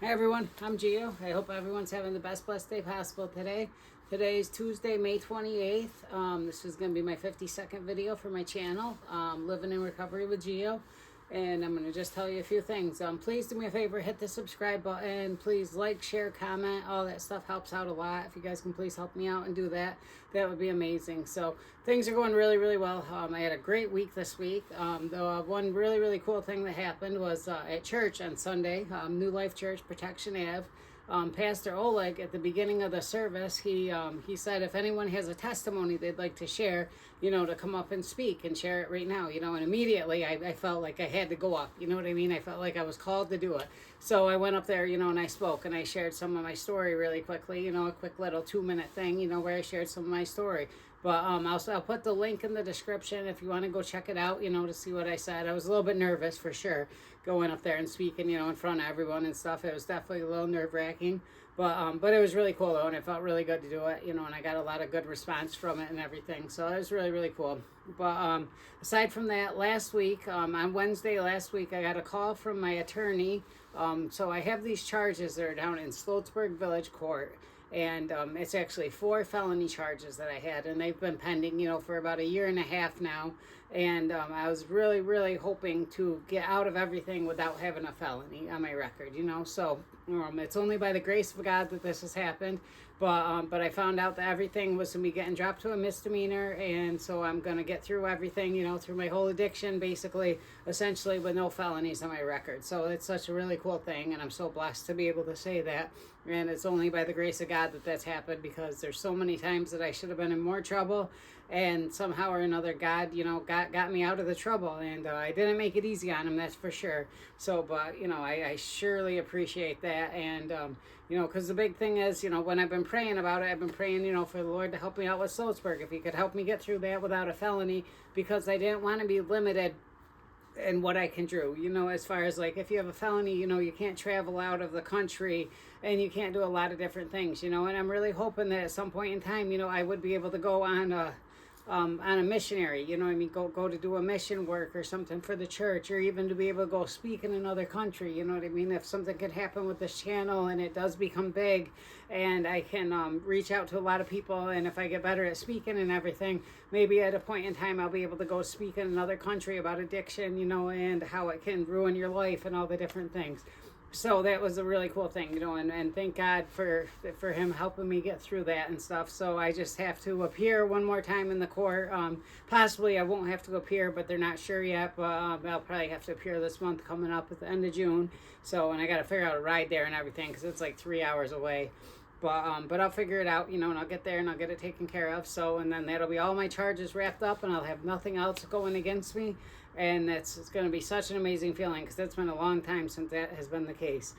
Hi everyone, I'm Gio. I hope everyone's having the best blessed day possible today. Today is Tuesday, May 28th. This is going to be my 52nd video for my channel, Living in Recovery with Gio. And I'm going to just tell you a few things. Please do me a favor, hit the subscribe button. Please like, share, comment. All that stuff helps out a lot. If you guys can please help me out and do that, that would be amazing. So things are going really, really well. I had a great week this week. Though one really, really cool thing that happened was at church on Sunday, New Life Church, Protection Ave. Pastor Oleg, at the beginning of the service, he said if anyone has a testimony they'd like to share, to come up and speak and share it right now, and immediately I felt like I had to go up, you know what I mean? I felt like I was called to do it. So I went up there, and I spoke and I shared some of my story really quickly, a quick little 2-minute thing, where I shared some of my story. But I'll put the link in the description if you want to go check it out, to see what I said. I was a little bit nervous for sure, going up there and speaking, in front of everyone and stuff. It was definitely a little nerve-wracking. But it was really cool, though, and it felt really good to do it, and I got a lot of good response from it and everything. So it was really, really cool. But aside from that, last week, on Wednesday last week, I got a call from my attorney. So I have these charges that are down in Sloatsburg Village Court. And it's actually 4 felony charges that I had, and they've been pending, for about 1.5 years now. And I was really, really hoping to get out of everything without having a felony on my record, So it's only by the grace of God that this has happened. But I found out that everything was going to be getting dropped to a misdemeanor, and so I'm going to get through everything, through my whole addiction, basically, essentially with no felonies on my record. So it's such a really cool thing, and I'm so blessed to be able to say that. And it's only by the grace of God that that's happened, because there's so many times that I should have been in more trouble, and somehow or another God, got me out of the trouble, and I didn't make it easy on him, that's for sure. So, but, I surely appreciate that, and, because the big thing is, when I've been praying about it, I've been praying, for the Lord to help me out with Sloatsburg, if he could help me get through that without a felony, because I didn't want to be limited and what I can do, as far as like if you have a felony, you can't travel out of the country and you can't do a lot of different things, and I'm really hoping that at some point in time, I would be able to go on a missionary, go to do a mission work or something for the church, or even to be able to go speak in another country, you know what I mean? If something could happen with this channel and it does become big and I can reach out to a lot of people, and if I get better at speaking and everything, maybe at a point in time I'll be able to go speak in another country about addiction, and how it can ruin your life and all the different things. So that was a really cool thing, and thank God for him helping me get through that and stuff. So I just have to appear one more time in the court. Possibly I won't have to appear, but they're not sure yet. But I'll probably have to appear this month coming up at the end of June. So, and I got to figure out a ride there and everything, because it's like 3 hours away. But I'll figure it out, and I'll get there and I'll get it taken care of. So, and then that'll be all my charges wrapped up, and I'll have nothing else going against me. And it's going to be such an amazing feeling, because it's been a long time since that has been the case.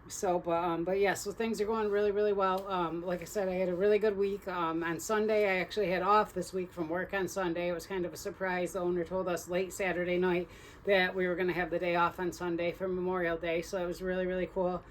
So, but yeah, so things are going really, really well. Like I said, I had a really good week. On Sunday, I actually had off this week from work on Sunday. It was kind of a surprise. The owner told us late Saturday night that we were going to have the day off on Sunday for Memorial Day. So it was really, really cool.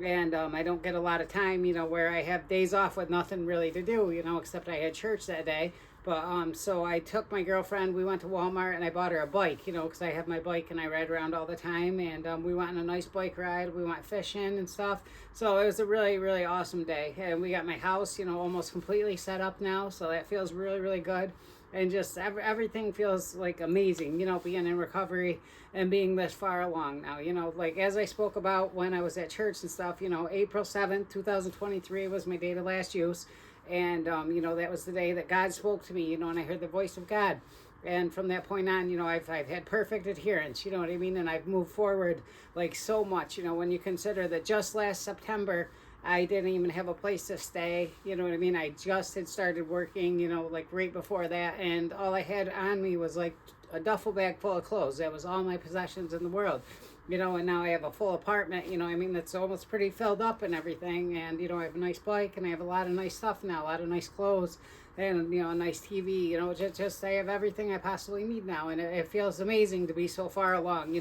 And I don't get a lot of time, where I have days off with nothing really to do, except I had church that day. But so I took my girlfriend, we went to Walmart, and I bought her a bike, because I have my bike and I ride around all the time. And we went on a nice bike ride. We went fishing and stuff. So it was a really, really awesome day. And we got my house, almost completely set up now. So that feels really, really good. And just everything feels like amazing, being in recovery and being this far along now, like as I spoke about when I was at church and stuff, April 7th, 2023 was my date of last use. And, that was the day that God spoke to me, and I heard the voice of God. And from that point on, I've had perfect adherence, you know what I mean? And I've moved forward like so much, when you consider that just last September, I didn't even have a place to stay, you know what I mean? I just had started working, like right before that. And all I had on me was like a duffel bag full of clothes. That was all my possessions in the world. And now I have a full apartment, I mean, that's almost pretty filled up and everything. And, I have a nice bike, and I have a lot of nice stuff now, a lot of nice clothes, and, a nice TV, just I have everything I possibly need now. And it feels amazing to be so far along,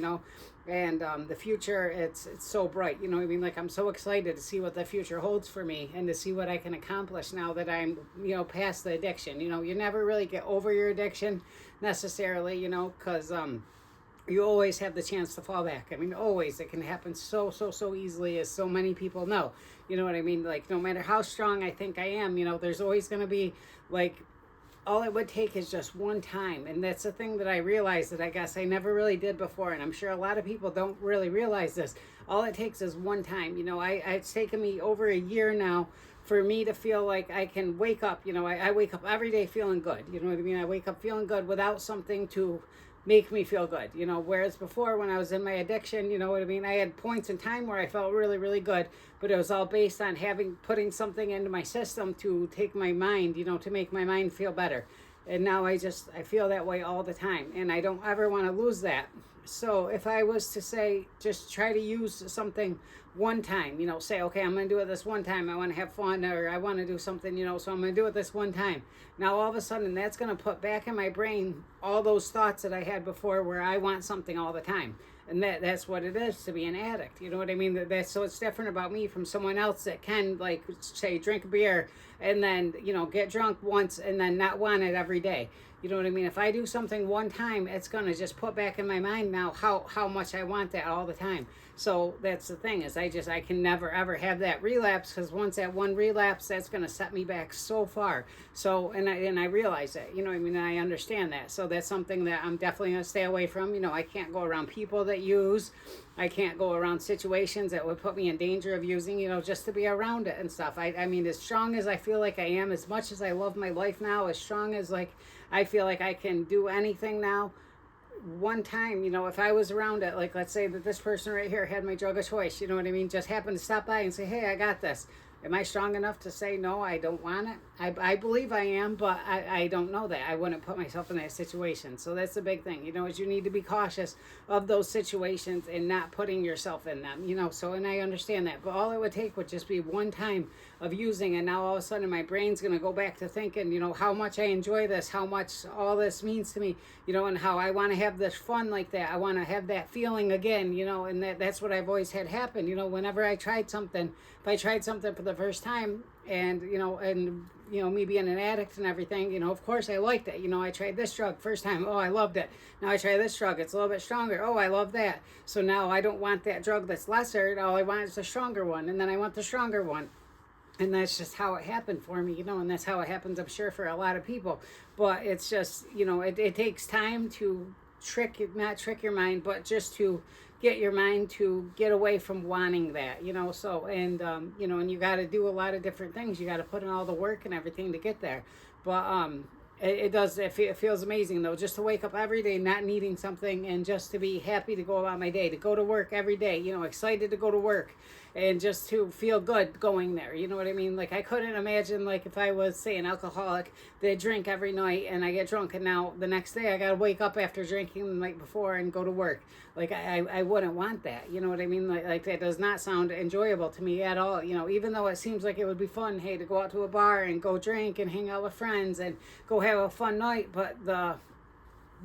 and the future, it's so bright, I mean, like I'm so excited to see what the future holds for me, and to see what I can accomplish now that I'm, past the addiction. You never really get over your addiction necessarily, because, you always have the chance to fall back. I mean, always. It can happen so easily, as so many people know. You know what I mean? Like, no matter how strong I think I am, there's always going to be, like, all it would take is just one time. And that's the thing that I realized that I guess I never really did before. And I'm sure a lot of people don't really realize this. All it takes is one time. It's taken me over a year now for me to feel like I can wake up. I wake up every day feeling good. You know what I mean? I wake up feeling good without something to make me feel good. Whereas before, when I was in my addiction, you know what I mean, I had points in time where I felt really good, but it was all based on putting something into my system to take my mind, to make my mind feel better. And now I feel that way all the time, and I don't ever want to lose that. So if I was to say, just try to use something one time, say, okay, I'm going to do it this one time. I want to have fun, or I want to do something, so I'm going to do it this one time. Now, all of a sudden, that's going to put back in my brain all those thoughts that I had before where I want something all the time. And that's what it is to be an addict. You know what I mean? So it's different about me from someone else that can, like, say, drink beer and then, get drunk once and then not want it every day. You know what I mean? If I do something one time, it's going to just put back in my mind now how much I want that all the time. So that's the thing, is I can never ever have that relapse, because once that one relapse, that's going to set me back so far. So, and I realize that, you know what I mean? And I understand that. So that's something that I'm definitely going to stay away from. I can't go around people that use. I can't go around situations that would put me in danger of using, just to be around it and stuff. I mean, as strong as I feel like I am, as much as I love my life now, as strong as, like, I feel like I can do anything now, one time, if I was around it, like, let's say that this person right here had my drug of choice, you know what I mean, just happened to stop by and say, hey, I got this. Am I strong enough to say, no, I don't want it? I believe I am, but I don't know that. I wouldn't put myself in that situation. So that's the big thing, is you need to be cautious of those situations and not putting yourself in them, So, and I understand that. But all it would take would just be one time of using, and now all of a sudden my brain's going to go back to thinking, how much I enjoy this, how much all this means to me, and how I want to have this fun like that. I want to have that feeling again, and that's what I've always had happen. Whenever I tried something, if I tried something for the first time, and me being an addict and everything, of course I liked it. I tried this drug first time, oh, I loved it. Now I try this drug, it's a little bit stronger, oh, I love that. So now I don't want that drug that's lesser, all I want is the stronger one, and then I want the stronger one. And that's just how it happened for me, and that's how it happens, I'm sure, for a lot of people. But it's just, it takes time to not trick your mind, but just to get your mind to get away from wanting that, so, and, and you got to do a lot of different things. You got to put in all the work and everything to get there. But, it feels amazing, though, just to wake up every day not needing something, and just to be happy to go about my day, to go to work every day, excited to go to work, and just to feel good going there. You know what I mean? Like, I couldn't imagine, like, if I was, say, an alcoholic that drink every night and I get drunk, and now the next day I got to wake up after drinking the night before and go to work. Like, I wouldn't want that. You know what I mean? Like that does not sound enjoyable to me at all. Even though it seems like it would be fun, hey, to go out to a bar and go drink and hang out with friends and go have a fun night, but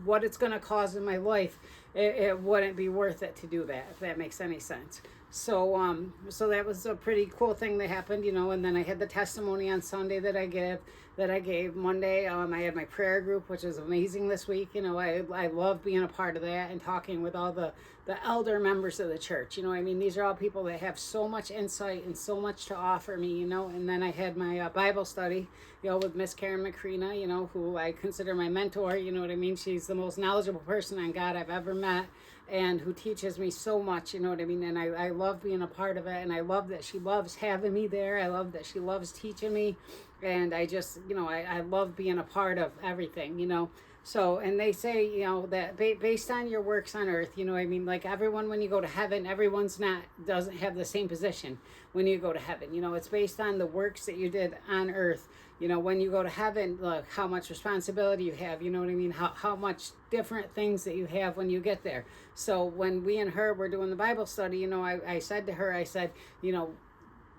what it's going to cause in my life, it wouldn't be worth it to do that, if that makes any sense. So so that was a pretty cool thing that happened, and then I had the testimony on Sunday that I gave Monday. I had my prayer group, which is amazing this week. I love being a part of that and talking with all the elder members of the church. I mean, these are all people that have so much insight and so much to offer me, and then I had my Bible study, with Miss Karen McCreena, who I consider my mentor. You know what I mean? She's the most knowledgeable person on God I've ever met, and who teaches me so much, you know what I mean? And I love being a part of it, and I love that she loves having me there. I love that she loves teaching me, and I just, I love being a part of everything. So, and they say, that based on your works on earth, I mean, like, everyone, when you go to heaven, doesn't have the same position when you go to heaven. It's based on the works that you did on earth. When you go to heaven, look how much responsibility you have, you know what I mean? How much different things that you have when you get there. So when we and her were doing the Bible study, I said to her, I said,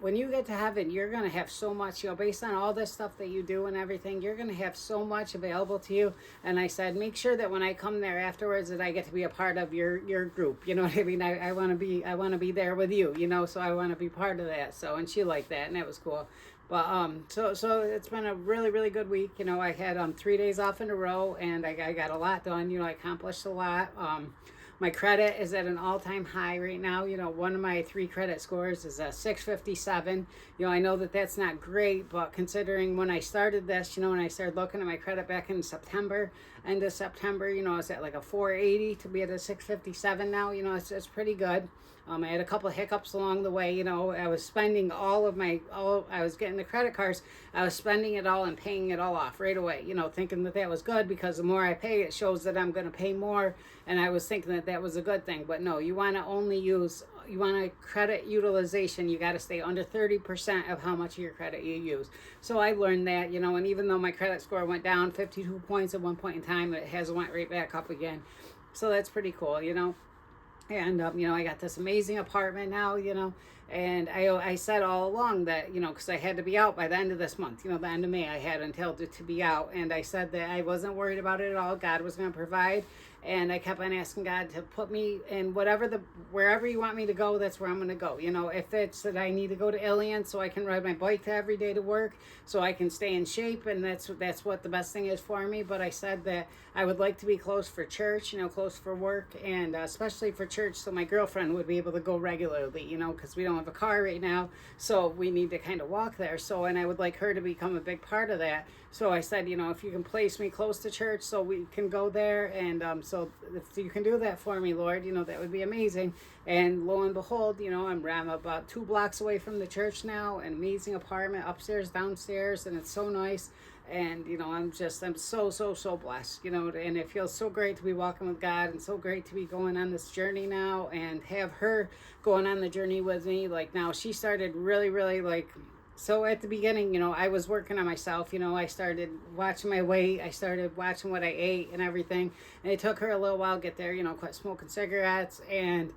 when you get to heaven, you're going to have so much, based on all this stuff that you do and everything, you're going to have so much available to you. And I said, make sure that when I come there afterwards, that I get to be a part of your group. You know what I mean? I want to be there with you, so I want to be part of that. So, and she liked that, and that was cool. But so it's been a really, really good week. I had 3 days off in a row, and I got a lot done. I accomplished a lot. My credit is at an all-time high right now. You know, one of my 3 credit scores is a 657. You know, I know that that's not great, but considering when I started this, you know, when I started looking at my credit back in September, end of September, you know, I was at like a 480 to be at a 657 now. You know, it's pretty good. I had a couple of hiccups along the way. You know, I was spending I was getting the credit cards. I was spending it all and paying it all off right away, you know, thinking that that was good because the more I pay, it shows that I'm going to pay more. And I was thinking that that was a good thing. But no, you want to credit utilization. You got to stay under 30% of how much of your credit you use. So I learned that, you know, and even though my credit score went down 52 points at one point in time, it has went right back up again. So that's pretty cool, you know. And, you know, I got this amazing apartment now, you know, and I said all along that, you know, because I had to be out by the end of this month, you know, the end of May, I had until to be out. And I said that I wasn't worried about it at all. God was going to provide. And I kept on asking God to put me in wherever you want me to go, that's where I'm going to go. You know, if it's that I need to go to Ilion so I can ride my bike every day to work, so I can stay in shape, and that's what the best thing is for me. But I said that I would like to be close for church, you know, close for work, and especially for church, so my girlfriend would be able to go regularly, you know, because we don't have a car right now, so we need to kind of walk there. So, and I would like her to become a big part of that. So I said, you know, if you can place me close to church so we can go there, and so if you can do that for me, Lord, you know, that would be amazing. And lo and behold, you know, I'm about 2 blocks away from the church now, an amazing apartment, upstairs, downstairs, and it's so nice. And, you know, I'm so blessed, you know, and it feels so great to be walking with God, and so great to be going on this journey now and have her going on the journey with me. Like, now she started really like, so at the beginning, you know, I was working on myself. You know, I started watching my weight. I started watching what I ate and everything. And it took her a little while to get there, you know, quit smoking cigarettes. And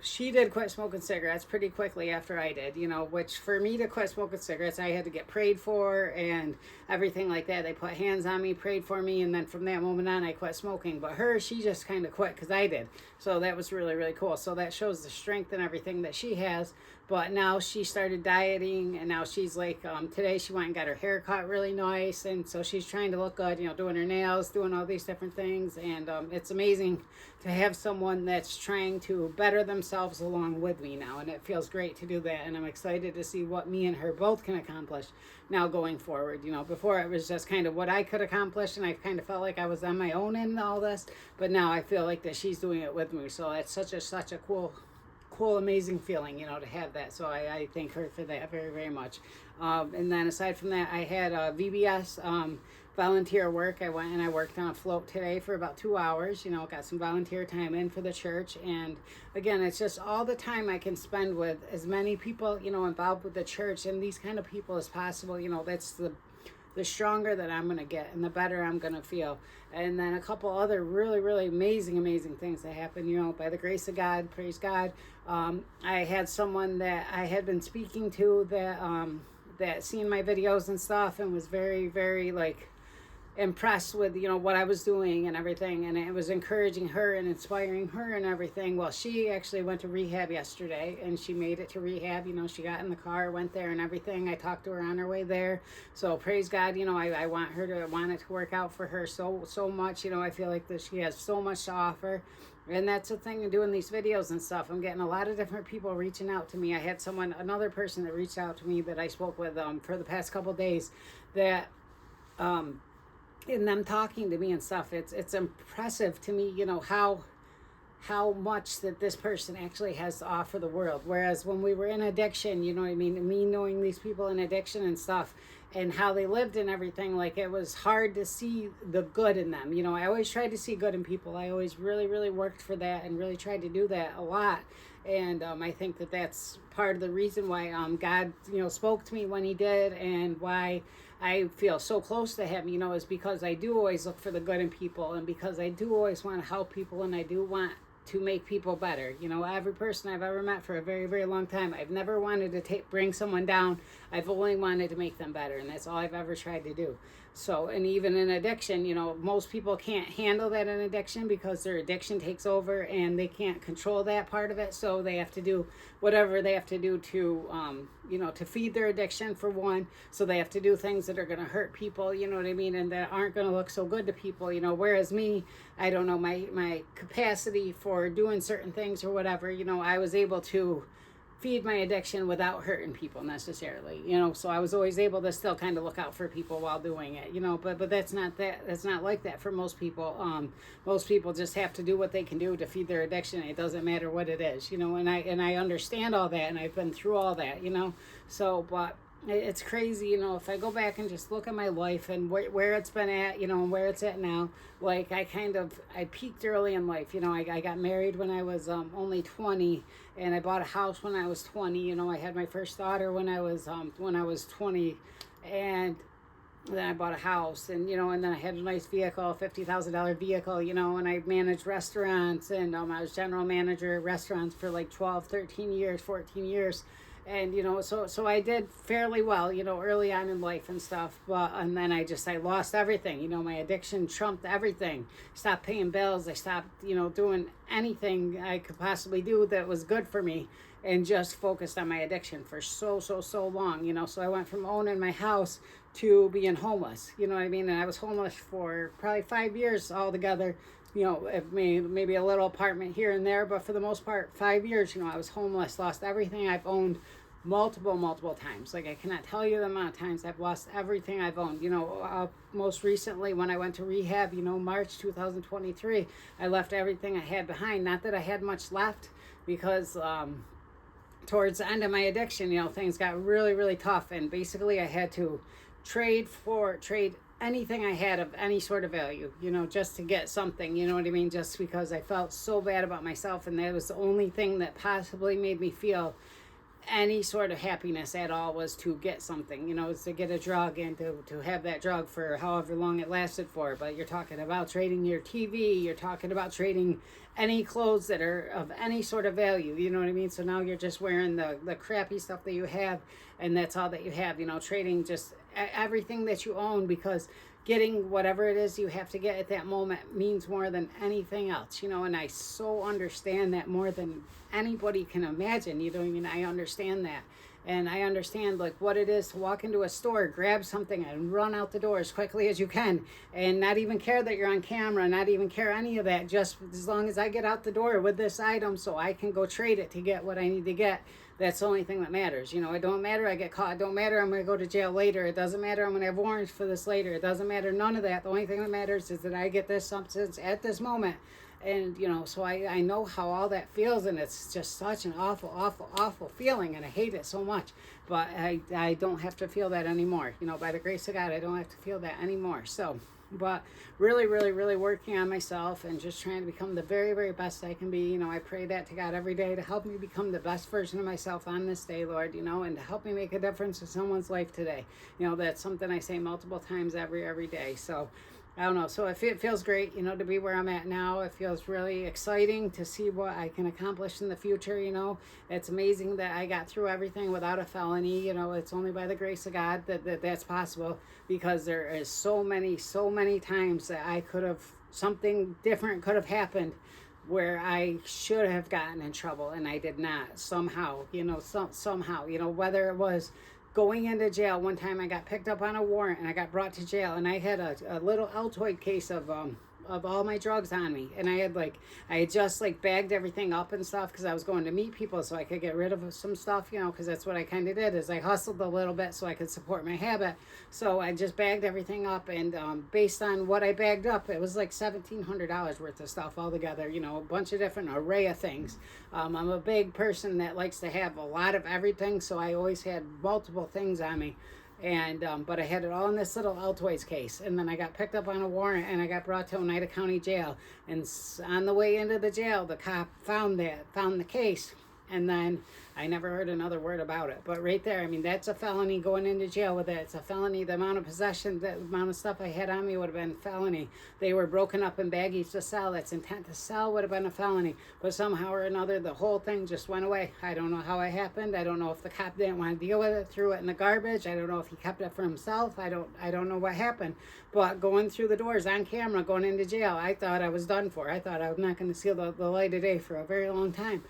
she did quit smoking cigarettes pretty quickly after I did, you know, which for me to quit smoking cigarettes, I had to get prayed for and everything like that. They put hands on me, prayed for me, and then from that moment on, I quit smoking. But her, she just kind of quit because I did. So that was really cool. So that shows the strength and everything that she has. But now she started dieting, and now she's like, today she went and got her hair cut really nice, and so she's trying to look good, you know, doing her nails, doing all these different things, and it's amazing to have someone that's trying to better themselves along with me now, and it feels great to do that, and I'm excited to see what me and her both can accomplish now going forward. You know, before it was just kind of what I could accomplish, and I kind of felt like I was on my own in all this, but now I feel like that she's doing it with me, so it's such a cool, amazing feeling, you know, to have that. So I thank her for that very much. And then aside from that, I had VBS volunteer work. I went and I worked on a float today for about 2 hours, you know, got some volunteer time in for the church. And again, it's just all the time I can spend with as many people, you know, involved with the church and these kind of people as possible. You know, that's the stronger that I'm going to get and the better I'm going to feel. And then a couple other really amazing things that happened, you know, by the grace of God, praise God. I had someone that I had been speaking to that seen my videos and stuff and was very like impressed with, you know, what I was doing and everything, and it was encouraging her and inspiring her and everything. Well, she actually went to rehab yesterday, and she made it to rehab. You know, she got in the car, went there and everything. I talked to her on her way there, so praise God. You know, I want it to work out for her so much. You know, I feel like that she has so much to offer. And that's the thing in doing these videos and stuff. I'm getting a lot of different people reaching out to me. I had another person that reached out to me that I spoke with for the past couple days, that in them talking to me and stuff, it's impressive to me, you know, how much that this person actually has to offer the world. Whereas when we were in addiction, you know what I mean, me knowing these people in addiction and stuff and how they lived and everything, like, it was hard to see the good in them. You know, I always tried to see good in people. I always really worked for that and really tried to do that a lot. And I think that that's part of the reason why God, you know, spoke to me when he did, and why I feel so close to him, you know, is because I do always look for the good in people, and because I do always want to help people, and I do want to make people better. You know, every person I've ever met for a very long time, I've never wanted to bring someone down. I've only wanted to make them better, and that's all I've ever tried to do. So, and even in addiction, you know, most people can't handle that in addiction because their addiction takes over and they can't control that part of it. So they have to do whatever they have to do to, you know, to feed their addiction, for one. So they have to do things that are going to hurt people, you know what I mean, and that aren't going to look so good to people, you know. Whereas me, I don't know, my capacity for doing certain things or whatever, you know, I was able to feed my addiction without hurting people necessarily, you know. So I was always able to still kind of look out for people while doing it, you know. But that's not like that for most people. Most people just have to do what they can do to feed their addiction. It doesn't matter what it is, you know. And I understand all that, and I've been through all that, you know. So, but it's crazy, you know, if I go back and just look at my life and where it's been at, you know, and where it's at now. Like, I peaked early in life, you know. I got married when I was only 20, and I bought a house when I was 20, you know. I had my first daughter when I was 20, and then I bought a house, and, you know, and then I had a nice vehicle, a $50,000 vehicle, you know, and I managed restaurants, and I was general manager of restaurants for like 12, 13 years, 14 years. And, you know, so I did fairly well, you know, early on in life and stuff. But, and then I lost everything, you know. My addiction trumped everything. Stopped paying bills. I stopped, you know, doing anything I could possibly do that was good for me, and just focused on my addiction for so long, you know. So I went from owning my house to being homeless, you know what I mean? And I was homeless for probably 5 years altogether. You know, maybe a little apartment here and there, but for the most part, 5 years, you know, I was homeless, lost everything I've owned multiple times. Like, I cannot tell you the amount of times I've lost everything I've owned. You know, most recently when I went to rehab, you know, March 2023, I left everything I had behind. Not that I had much left, because towards the end of my addiction, you know, things got really tough, and basically I had to trade anything I had of any sort of value, you know, just to get something, you know what I mean? Just because I felt so bad about myself, and that was the only thing that possibly made me feel any sort of happiness at all, was to get something, you know, is to get a drug, and to have that drug for however long it lasted for. But you're talking about trading your TV, you're talking about trading any clothes that are of any sort of value, you know what I mean? So now you're just wearing the crappy stuff that you have, and that's all that you have, you know, trading just everything that you own, because getting whatever it is you have to get at that moment means more than anything else, you know. And I so understand that more than anybody can imagine, you know. I mean, I understand that. And I understand, like, what it is to walk into a store, grab something, and run out the door as quickly as you can, and not even care that you're on camera, not even care any of that, just as long as I get out the door with this item so I can go trade it to get what I need to get. That's the only thing that matters, you know. It don't matter I get caught. It don't matter I'm going to go to jail later. It doesn't matter I'm going to have warrants for this later. It doesn't matter, none of that. The only thing that matters is that I get this substance at this moment. And, you know, so I know how all that feels, and it's just such an awful feeling, and I hate it so much. But I don't have to feel that anymore. You know, by the grace of God, I don't have to feel that anymore. So, but really working on myself, and just trying to become the very best I can be. You know, I pray that to God every day, to help me become the best version of myself on this day, Lord, you know, and to help me make a difference in someone's life today. You know, that's something I say multiple times every day. So, I don't know. So it feels great, you know, to be where I'm at now. It feels really exciting to see what I can accomplish in the future, you know. It's amazing that I got through everything without a felony. You know, it's only by the grace of God that's possible, because there is so many times that I could have, something different could have happened where I should have gotten in trouble, and I did not, somehow, you know, somehow, you know, whether it was going into jail. One time I got picked up on a warrant, and I got brought to jail, and I had a little Altoid case of all my drugs on me, and I had just like bagged everything up and stuff, because I was going to meet people so I could get rid of some stuff, you know, because that's what I kind of did, is I hustled a little bit so I could support my habit. So I just bagged everything up, and based on what I bagged up, it was like $1,700 worth of stuff altogether, you know, a bunch of different array of things. I'm a big person that likes to have a lot of everything, so I always had multiple things on me. And but I had it all in this little Altoids case, and then I got picked up on a warrant, and I got brought to Oneida County Jail. And on the way into the jail, the cop found the case, And then I never heard another word about it. But right there, I mean, that's a felony going into jail with it. It's a felony. The amount of possession, the amount of stuff I had on me would have been felony. They were broken up in baggies to sell. That's intent to sell would have been a felony. But somehow or another, the whole thing just went away. I don't know how it happened. I don't know if the cop didn't want to deal with it, threw it in the garbage. I don't know if he kept it for himself. I don't know what happened. But going through the doors on camera, going into jail, I thought I was done for. I thought I was not going to see the light of day for a very long time.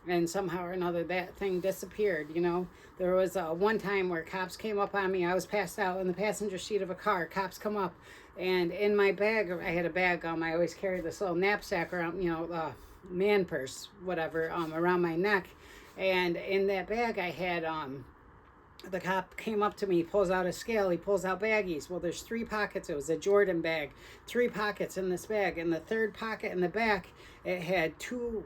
And somehow or another, that thing disappeared, you know. There was one time where cops came up on me. I was passed out in the passenger seat of a car. Cops come up, and in my bag, I had a bag. I always carry this little knapsack around, you know, man purse, whatever, around my neck. And in that bag, I had the cop came up to me, he pulls out a scale, he pulls out baggies. Well, there's 3 pockets. It was a Jordan bag. 3 pockets in this bag. In the third pocket in the back, it had two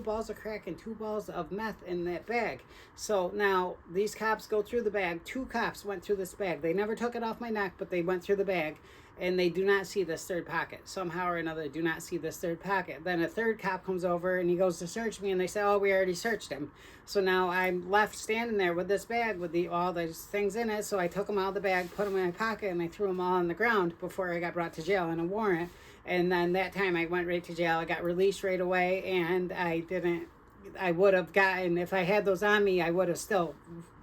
balls of crack and 2 balls of meth in that bag. So now these cops go through the bag. 2 cops went through this bag. They never took it off my neck, but they went through the bag. And they do not see this third pocket. Somehow or another, do not see this third pocket. Then a third cop comes over and he goes to search me, and they say, oh, we already searched him. So now I'm left standing there with this bag with all these things in it. So I took them out of the bag, put them in my pocket, and I threw them all on the ground before I got brought to jail on a warrant. And then that time I went right to jail. I got released right away, and I would have gotten, if I had those on me, I would have still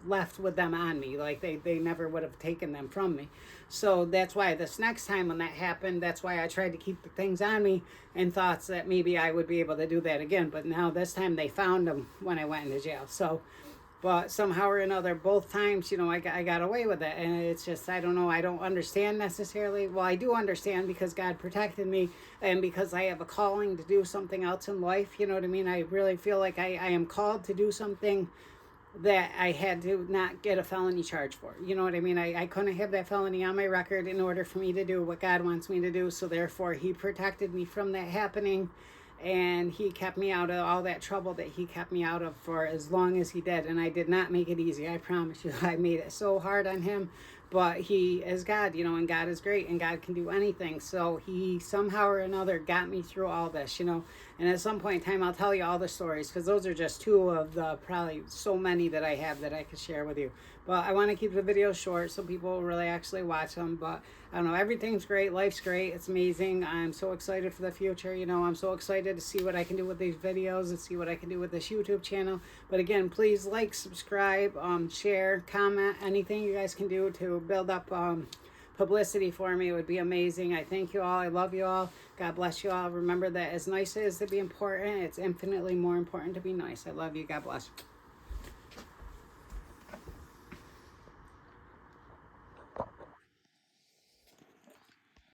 left with them on me. Like they never would have taken them from me. So that's why this next time when that happened, that's why I tried to keep the things on me in thoughts that maybe I would be able to do that again. But now this time they found them when I went into jail. So, but somehow or another, both times, you know, I got away with it. And it's just, I don't know, I don't understand necessarily. Well, I do understand because God protected me and because I have a calling to do something else in life. You know what I mean? I really feel like I am called to do something that I had to not get a felony charge for. You know what I mean? I couldn't have that felony on my record in order for me to do what God wants me to do. So therefore, he protected me from that happening. And he kept me out of all that trouble that he kept me out of for as long as he did. And I did not make it easy. I promise you. I made it so hard on him. But he is God, you know, and God is great, and God can do anything. So he somehow or another got me through all this, you know. And at some point in time, I'll tell you all the stories, because those are just 2 of the probably so many that I have that I could share with you. But I want to keep the videos short so people will really actually watch them. But I don't know, everything's great. Life's great. It's amazing. I'm so excited for the future. You know, I'm so excited to see what I can do with these videos and see what I can do with this YouTube channel. But again, please like, subscribe, share, comment, anything you guys can do to build up publicity for me. It would be amazing. I thank you all. I love you all. God bless you all. Remember that as nice as to be important, it's infinitely more important to be nice. I love you. God bless.